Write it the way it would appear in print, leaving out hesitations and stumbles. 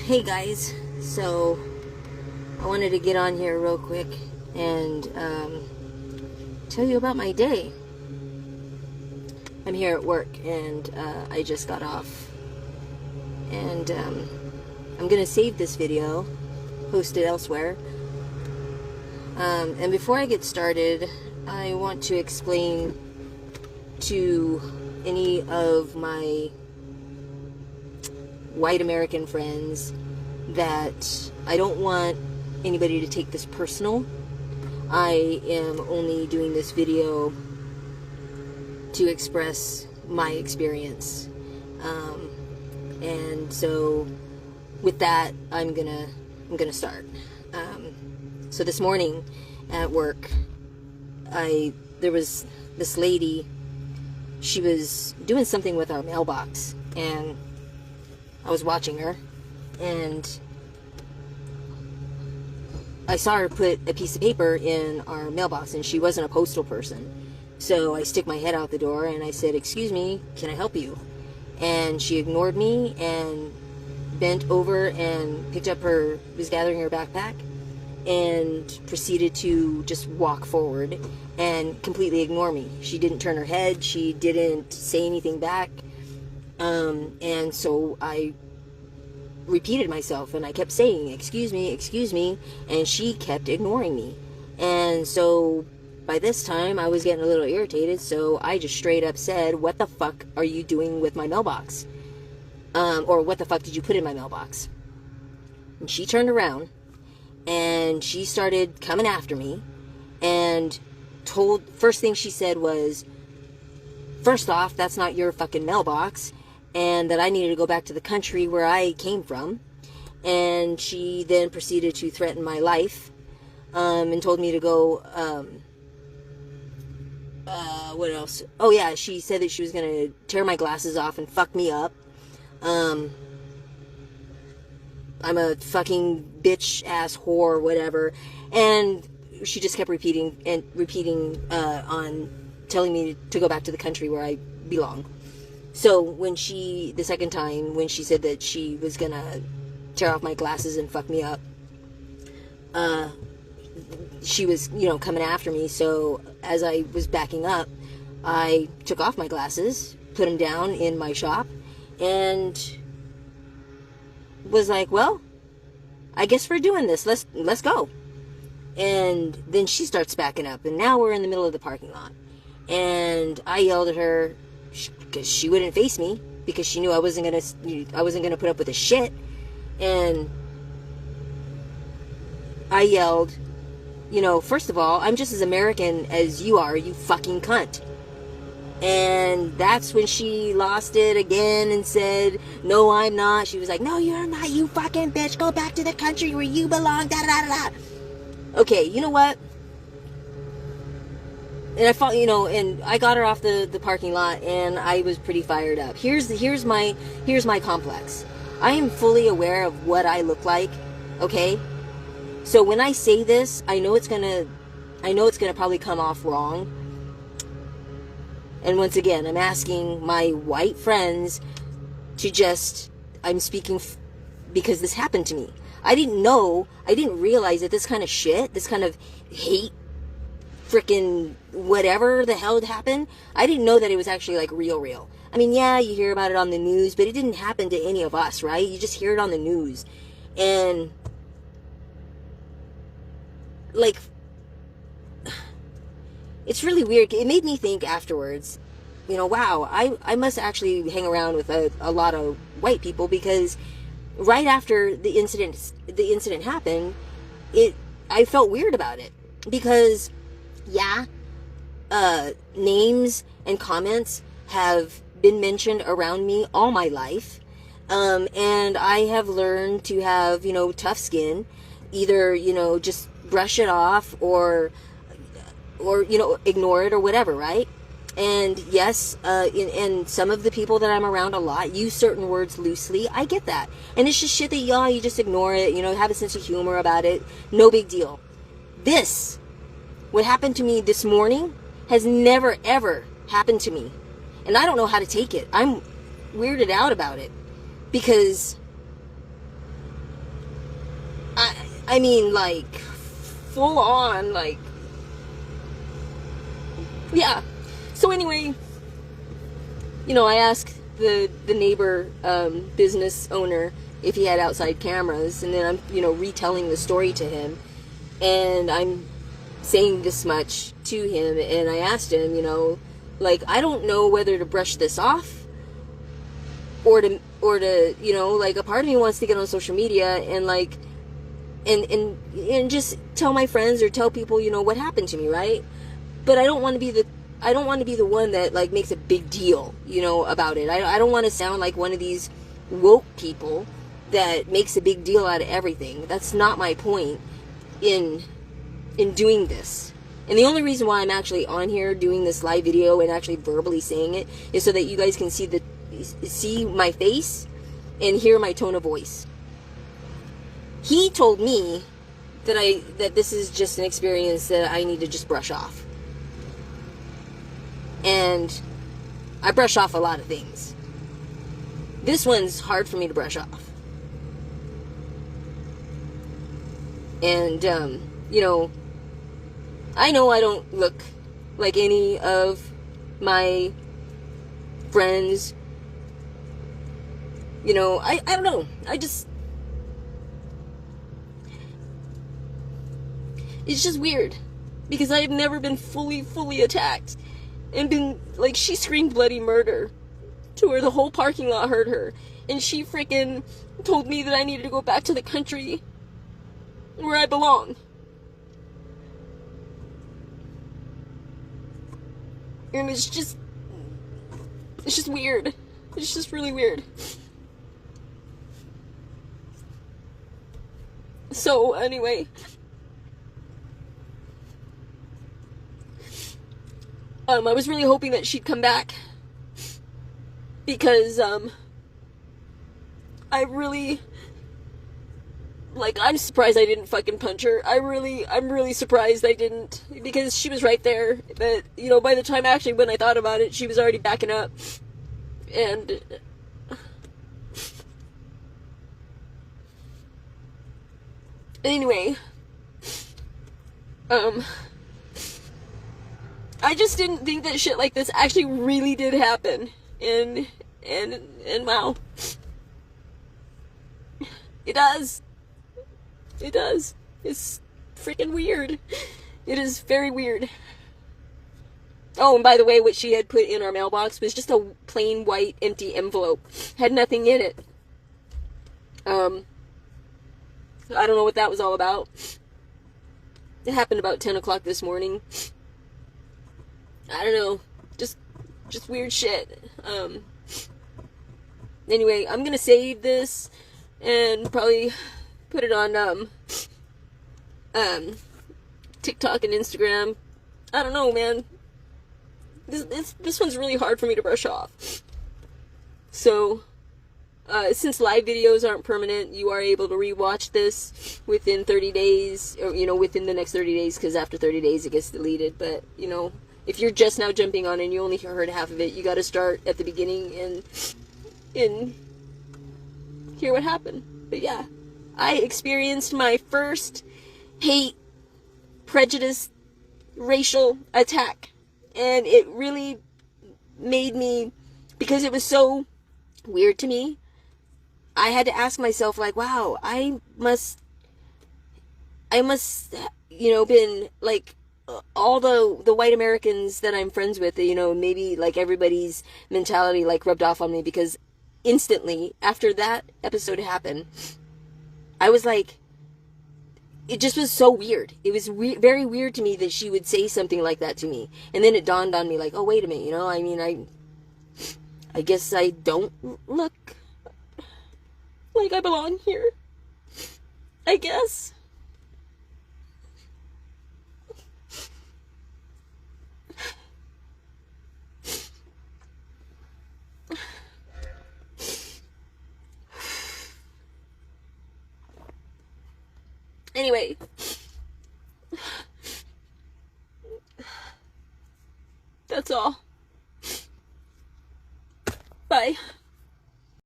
Hey guys, so I wanted to get on here real quick and tell you about my day. I'm here at work and I just got off, and I'm gonna save this video, post it elsewhere, and before I get started, I want to explain to any of my white American friends that I don't want anybody to take this personal. I am only doing this video to express my experience, and so with that I'm gonna start. So this morning at work, there was this lady. She was doing something with our mailbox, and I was watching her, and I saw her put a piece of paper in our mailbox, and she wasn't a postal person. So I stick my head out the door and I said, "Excuse me, can I help you?" And she ignored me and bent over and was gathering her backpack and proceeded to just walk forward and completely ignore me. She didn't turn her head, she didn't say anything back. And so I repeated myself and I kept saying, excuse me, and she kept ignoring me. And so by this time I was getting a little irritated, so I just straight up said, "What the fuck are you doing with my mailbox? Or what the fuck did you put in my mailbox?" And she turned around and she started coming after me, and first thing she said was, "First off, that's not your fucking mailbox," and that I needed to go back to the country where I came from. And she then proceeded to threaten my life, and told me to go, what else? Oh yeah, she said that she was gonna tear my glasses off and fuck me up. I'm a fucking bitch ass whore, whatever. And she just kept repeating on telling me to go back to the country where I belong. So the second time when she said that she was gonna tear off my glasses and fuck me up, she was, coming after me. So as I was backing up, I took off my glasses, put them down in my shop, and was like, "Well, I guess we're doing this. Let's go." And then she starts backing up, and now we're in the middle of the parking lot. And I yelled at her because she wouldn't face me, because she knew I wasn't gonna put up with this shit. And I yelled, "First of all, I'm just as American as you are, you fucking cunt." And that's when she lost it again and said, "No, I'm not." She was like, "No, you're not, you fucking bitch. Go back to the country where you belong, da da da da." Okay, you know what? And and I got her off the parking lot, and I was pretty fired up. Here's my complex. I am fully aware of what I look like, okay? So when I say this, I know it's gonna probably come off wrong. And once again, I'm asking my white friends to I'm speaking because this happened to me. I didn't realize that this kind of shit, this kind of hate, freaking whatever the hell had happened, I didn't know that it was actually like real. I mean, yeah, you hear about it on the news, but it didn't happen to any of us, right? You just hear it on the news. And like, it's really weird. It made me think afterwards, wow, I must actually hang around with a lot of white people, because right after the incident happened, I felt weird about it, because yeah, names and comments have been mentioned around me all my life, and I have learned to have tough skin, either just brush it off or ignore it or whatever, right? And yes, and some of the people that I'm around a lot use certain words loosely. I get that. And it's just shit that you just ignore it, have a sense of humor about it. No big deal. What happened to me this morning has never ever happened to me. And I don't know how to take it. I'm weirded out about it, because I mean, like, full on, like, yeah. So anyway, you know, I asked the neighbor business owner if he had outside cameras, and then I'm, you know, retelling the story to him, and I'm saying this much to him, and I asked him, you know, like, I don't know whether to brush this off or to, you know, like, a part of me wants to get on social media and, like, and just tell my friends or tell people, you know, what happened to me, right? But I don't want to be the one that, like, makes a big deal, you know, about it. I don't want to sound like one of these woke people that makes a big deal out of everything. That's not my point in doing this. And the only reason why I'm actually on here doing this live video and actually verbally saying it is so that you guys can see my face and hear my tone of voice. He told me that this is just an experience that I need to just brush off. And I brush off a lot of things. This one's hard for me to brush off. And, you know I don't look like any of my friends. You know, I don't know. It's just weird. Because I've never been fully attacked. And been, like, she screamed bloody murder to where the whole parking lot heard her. And she freaking told me that I needed to go back to the country where I belong. And it's just weird. It's just really weird. So, anyway, I was really hoping that she'd come back, because, I really, like, I'm surprised I didn't fucking punch her. I'm really surprised I didn't, because she was right there. But, you know, by the time actually when I thought about it, she was already backing up. And anyway, I just didn't think that shit like this actually really did happen. And wow. It does. It does. It's freaking weird. It is very weird. Oh, and by the way, what she had put in our mailbox was just a plain white empty envelope. Had nothing in it. I don't know what that was all about. It happened about 10 o'clock this morning. I don't know. Just weird shit. Anyway, I'm gonna save this and probably put it on TikTok and Instagram. I don't know, man. This one's really hard for me to brush off. So, since live videos aren't permanent, you are able to rewatch this within 30 days, or, you know, within the next 30 days, because after 30 days it gets deleted. But, you know, if you're just now jumping on and you only heard half of it, you gotta start at the beginning and hear what happened. But yeah, I experienced my first hate, prejudice, racial attack. And it really made me, because it was so weird to me, I had to ask myself, like, wow, I must, you know, been, like, all the white Americans that I'm friends with, you know, maybe, like, everybody's mentality, like, rubbed off on me, because instantly, after that episode happened, I was like, it just was so weird. It was very weird to me that she would say something like that to me. And then it dawned on me, like, oh, wait a minute, you know, I mean, I guess I don't look like I belong here. I guess. Anyway,